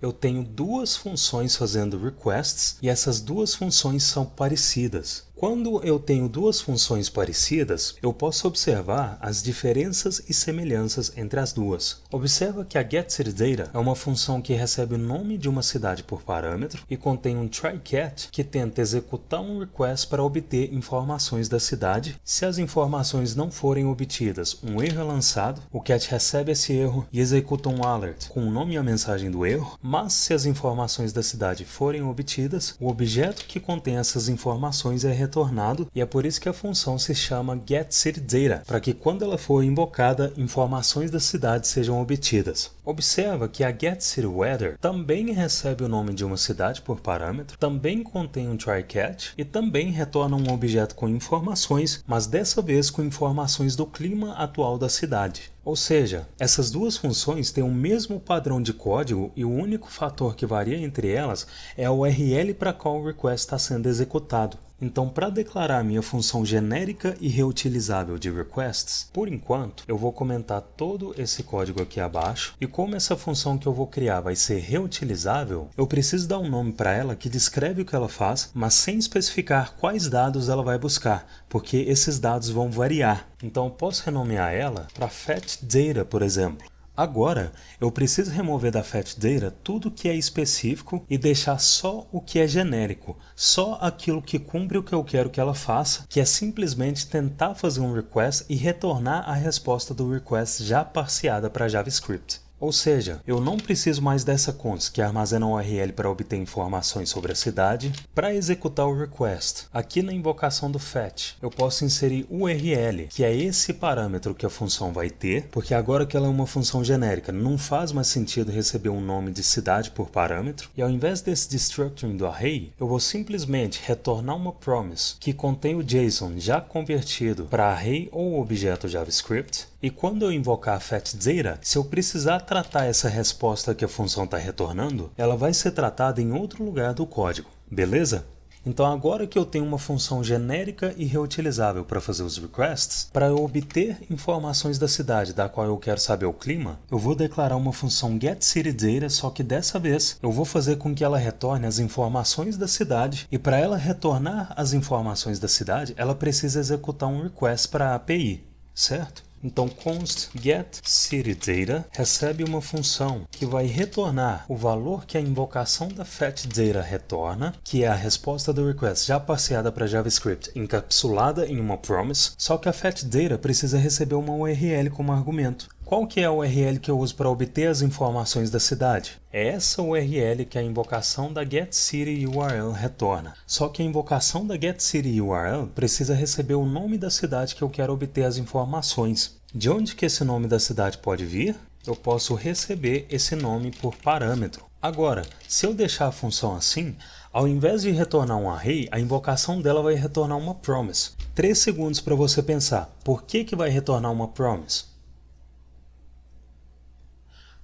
Eu tenho duas funções fazendo requests e essas duas funções são parecidas. Quando eu tenho duas funções parecidas, eu posso observar as diferenças e semelhanças entre as duas. Observa que a getCityData é uma função que recebe o nome de uma cidade por parâmetro e contém um try-catch que tenta executar um request para obter informações da cidade. Se as informações não forem obtidas, um erro é lançado, o cat recebe esse erro e executa um alert com o nome e a mensagem do erro, mas se as informações da cidade forem obtidas, o objeto que contém essas informações é retornado e é por isso que a função se chama getCityData, para que quando ela for invocada, informações da cidade sejam obtidas. Observa que a getCityWeather também recebe o nome de uma cidade por parâmetro, também contém um try-catch e também retorna um objeto com informações, mas dessa vez com informações do clima atual da cidade. Ou seja, essas duas funções têm o mesmo padrão de código e o único fator que varia entre elas é a URL para qual o request está sendo executado. Então, para declarar minha função genérica e reutilizável de requests, por enquanto, eu vou comentar todo esse código aqui abaixo, e como essa função que eu vou criar vai ser reutilizável, eu preciso dar um nome para ela que descreve o que ela faz, mas sem especificar quais dados ela vai buscar, porque esses dados vão variar. Então, eu posso renomear ela para fetchData, por exemplo. Agora, eu preciso remover da fetchData tudo que é específico e deixar só o que é genérico, só aquilo que cumpre o que eu quero que ela faça, que é simplesmente tentar fazer um request e retornar a resposta do request já parseada para JavaScript. Ou seja, eu não preciso mais dessa const que armazena a URL para obter informações sobre a cidade. Para executar o request, aqui na invocação do fetch, eu posso inserir URL, que é esse parâmetro que a função vai ter, porque agora que ela é uma função genérica, não faz mais sentido receber um nome de cidade por parâmetro, e ao invés desse destructuring do array, eu vou simplesmente retornar uma promise que contém o JSON já convertido para array ou objeto JavaScript, e quando eu invocar a fetchData, se eu precisar tratar essa resposta que a função está retornando, ela vai ser tratada em outro lugar do código, beleza? Então agora que eu tenho uma função genérica e reutilizável para fazer os requests, para eu obter informações da cidade da qual eu quero saber o clima, eu vou declarar uma função getCityData, só que dessa vez eu vou fazer com que ela retorne as informações da cidade, e para ela retornar as informações da cidade, ela precisa executar um request para a API, certo? Então const getCityData recebe uma função que vai retornar o valor que a invocação da fetchData retorna, que é a resposta do request já passeada para JavaScript encapsulada em uma promise, só que a fetchData precisa receber uma URL como argumento. Qual que é a URL que eu uso para obter as informações da cidade? É essa URL que a invocação da getCityURL retorna. Só que a invocação da getCityURL precisa receber o nome da cidade que eu quero obter as informações. De onde que esse nome da cidade pode vir? Eu posso receber esse nome por parâmetro. Agora, se eu deixar a função assim, ao invés de retornar um array, a invocação dela vai retornar uma promise. 3 segundos para você pensar. Por que vai retornar uma promise?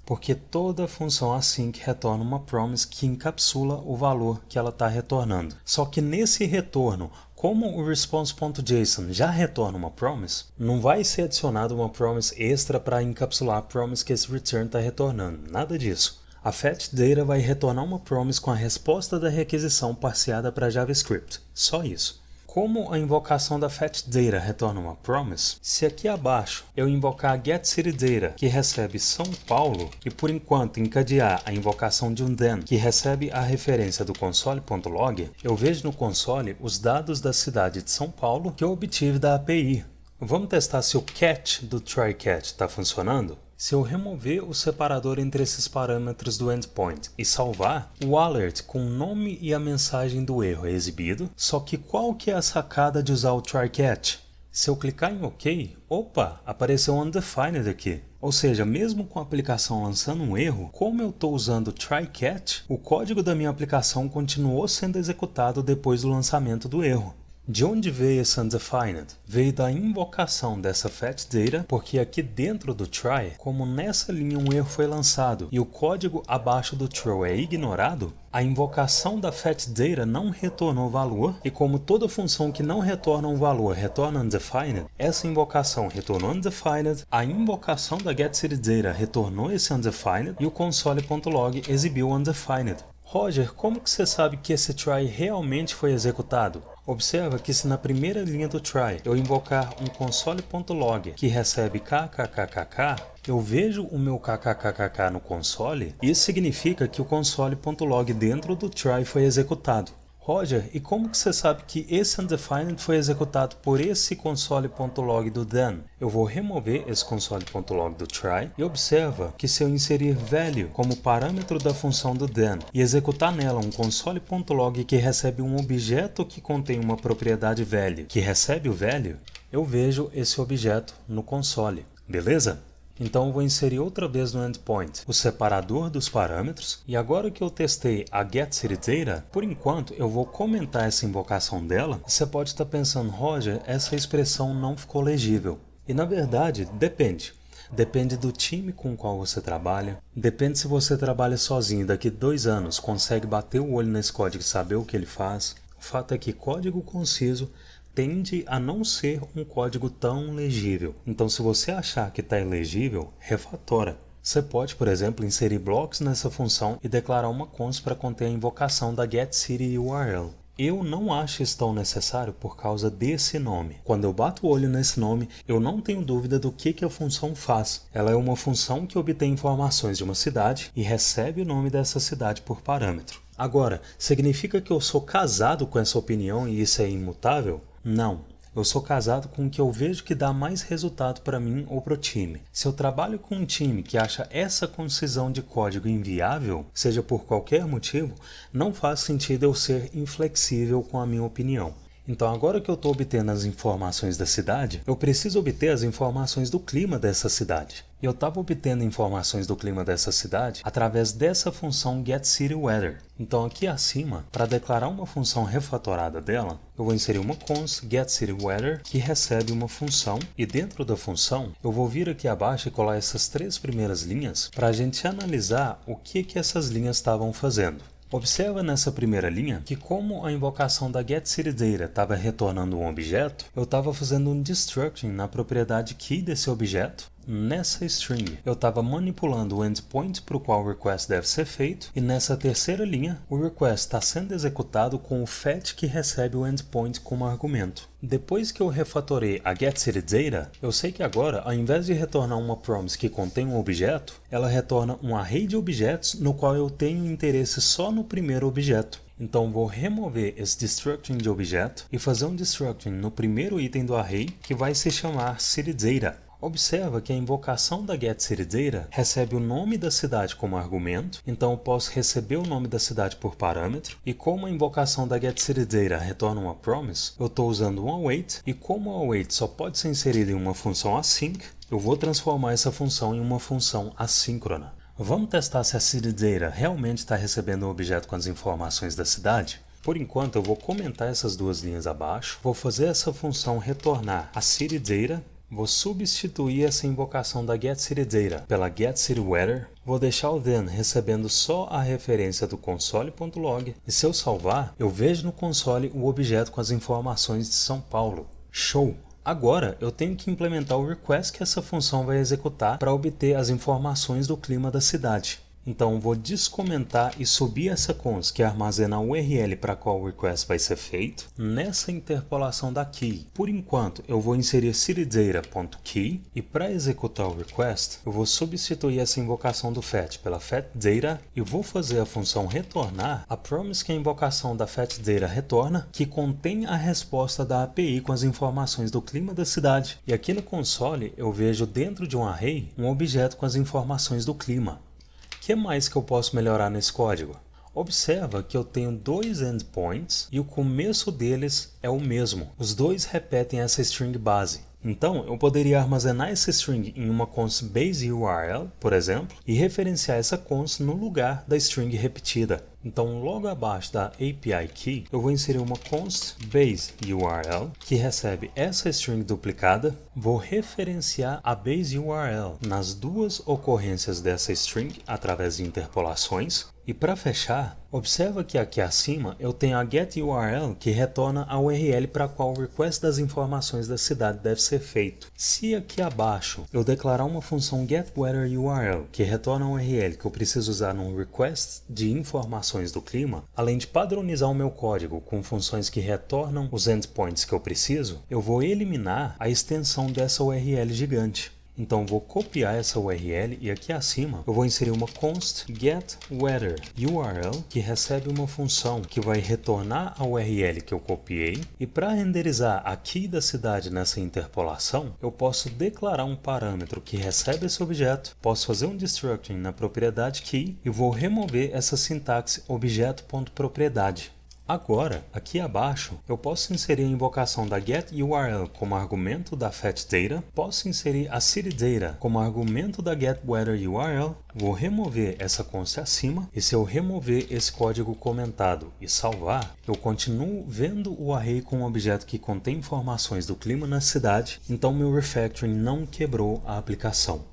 Porque toda função async retorna uma promise que encapsula o valor que ela está retornando. Só que nesse retorno, como o response.json já retorna uma promise, não vai ser adicionada uma promise extra para encapsular a promise que esse return está retornando. Nada disso. A fetchData vai retornar uma promise com a resposta da requisição parseada para JavaScript. Só isso. Como a invocação da fetchData retorna uma promise, se aqui abaixo eu invocar a getCityData, que recebe São Paulo, e por enquanto encadear a invocação de um then, que recebe a referência do console.log, eu vejo no console os dados da cidade de São Paulo que eu obtive da API. Vamos testar se o catch do try-catch está funcionando? Se eu remover o separador entre esses parâmetros do endpoint e salvar, o alert com o nome e a mensagem do erro é exibido, só que qual que é a sacada de usar o try-catch? Se eu clicar em OK, opa, apareceu undefined aqui. Ou seja, mesmo com a aplicação lançando um erro, como eu estou usando o try-catch, o código da minha aplicação continuou sendo executado depois do lançamento do erro. De onde veio esse undefined? Veio da invocação dessa fetchData, porque aqui dentro do try, como nessa linha um erro foi lançado e o código abaixo do true é ignorado, a invocação da fetchData não retornou valor, e como toda função que não retorna um valor retorna undefined, essa invocação retornou undefined, a invocação da getCityData retornou esse undefined e o console.log exibiu undefined. Roger, como que você sabe que esse try realmente foi executado? Observa que se na primeira linha do try eu invocar um console.log que recebe kkkk, eu vejo o meu kkkk no console, isso significa que o console.log dentro do try foi executado. Roger, e como que você sabe que esse undefined foi executado por esse console.log do then? Eu vou remover esse console.log do try e observa que se eu inserir value como parâmetro da função do then e executar nela um console.log que recebe um objeto que contém uma propriedade value, que recebe o value, eu vejo esse objeto no console, beleza? Então eu vou inserir outra vez no endpoint o separador dos parâmetros, e agora que eu testei a getCityData, por enquanto eu vou comentar essa invocação dela. Você pode estar pensando, Roger, essa expressão não ficou legível. E na verdade, depende. Depende do time com o qual você trabalha, depende se você trabalha sozinho e daqui 2 anos consegue bater o olho nesse código e saber o que ele faz. O fato é que código conciso tende a não ser um código tão legível. Então, se você achar que está ilegível, refatora. Você pode, por exemplo, inserir blocos nessa função e declarar uma const para conter a invocação da getCityURL. Eu não acho isso tão necessário por causa desse nome. Quando eu bato o olho nesse nome, eu não tenho dúvida do que a função faz. Ela é uma função que obtém informações de uma cidade e recebe o nome dessa cidade por parâmetro. Agora, significa que eu sou casado com essa opinião e isso é imutável? Não. Eu sou casado com o que eu vejo que dá mais resultado para mim ou para o time. Se eu trabalho com um time que acha essa concisão de código inviável, seja por qualquer motivo, não faz sentido eu ser inflexível com a minha opinião. Então agora que eu estou obtendo as informações da cidade, eu preciso obter as informações do clima dessa cidade. E eu estava obtendo informações do clima dessa cidade através dessa função getCityWeather. Então aqui acima, para declarar uma função refatorada dela, eu vou inserir uma const getCityWeather que recebe uma função, e dentro da função eu vou vir aqui abaixo e colar essas 3 primeiras linhas para a gente analisar o que essas linhas estavam fazendo. Observa nessa primeira linha que como a invocação da getCityData estava retornando um objeto, eu estava fazendo um destructing na propriedade key desse objeto. Nessa string, eu estava manipulando o endpoint para o qual o request deve ser feito, e nessa terceira linha, o request está sendo executado com o fetch que recebe o endpoint como argumento. Depois que eu refatorei a getCityData, eu sei que agora, ao invés de retornar uma promise que contém um objeto, ela retorna um array de objetos no qual eu tenho interesse só no primeiro objeto. Então vou remover esse destructing de objeto e fazer um destructing no primeiro item do array que vai se chamar CityData. Observa que a invocação da getCityData recebe o nome da cidade como argumento, então eu posso receber o nome da cidade por parâmetro, e como a invocação da getCityData retorna uma promise, eu estou usando um await, e como o await só pode ser inserido em uma função async, eu vou transformar essa função em uma função assíncrona. Vamos testar se a CityData realmente está recebendo o objeto com as informações da cidade? Por enquanto eu vou comentar essas 2 linhas abaixo, vou fazer essa função retornar a CityData. Vou substituir essa invocação da getCityData pela getCityWeather, vou deixar o then recebendo só a referência do console.log, e se eu salvar, eu vejo no console o objeto com as informações de São Paulo. Show! Agora eu tenho que implementar o request que essa função vai executar para obter as informações do clima da cidade. Então vou descomentar e subir essa const que armazena a URL para qual o request vai ser feito nessa interpolação da key. Por enquanto eu vou inserir citydata.key, e para executar o request eu vou substituir essa invocação do fetch pela fetchData e vou fazer a função retornar a promise que a invocação da fetchData retorna, que contém a resposta da API com as informações do clima da cidade. E aqui no console eu vejo dentro de um array um objeto com as informações do clima. O que mais que eu posso melhorar nesse código? Observa que eu tenho 2 endpoints e o começo deles é o mesmo. Os dois repetem essa string base. Então, eu poderia armazenar essa string em uma const base URL, por exemplo, e referenciar essa const no lugar da string repetida. Então, logo abaixo da API Key, eu vou inserir uma const base URL, que recebe essa string duplicada. Vou referenciar a base URL nas duas ocorrências dessa string através de interpolações. E para fechar, observa que aqui acima eu tenho a getURL que retorna a URL para a qual o request das informações da cidade deve ser feito. Se aqui abaixo eu declarar uma função getWeatherURL que retorna a URL que eu preciso usar num request de informações do clima, além de padronizar o meu código com funções que retornam os endpoints que eu preciso, eu vou eliminar a extensão dessa URL gigante. Então vou copiar essa URL e aqui acima eu vou inserir uma const getWeatherURL que recebe uma função que vai retornar a URL que eu copiei, e para renderizar a key da cidade nessa interpolação eu posso declarar um parâmetro que recebe esse objeto, posso fazer um destructing na propriedade key e vou remover essa sintaxe objeto.propriedade. Agora, aqui abaixo, eu posso inserir a invocação da getURL como argumento da fetchData, posso inserir a cityData como argumento da getWeatherURL, vou remover essa const acima, e se eu remover esse código comentado e salvar, eu continuo vendo o array com um objeto que contém informações do clima na cidade, então meu refactoring não quebrou a aplicação.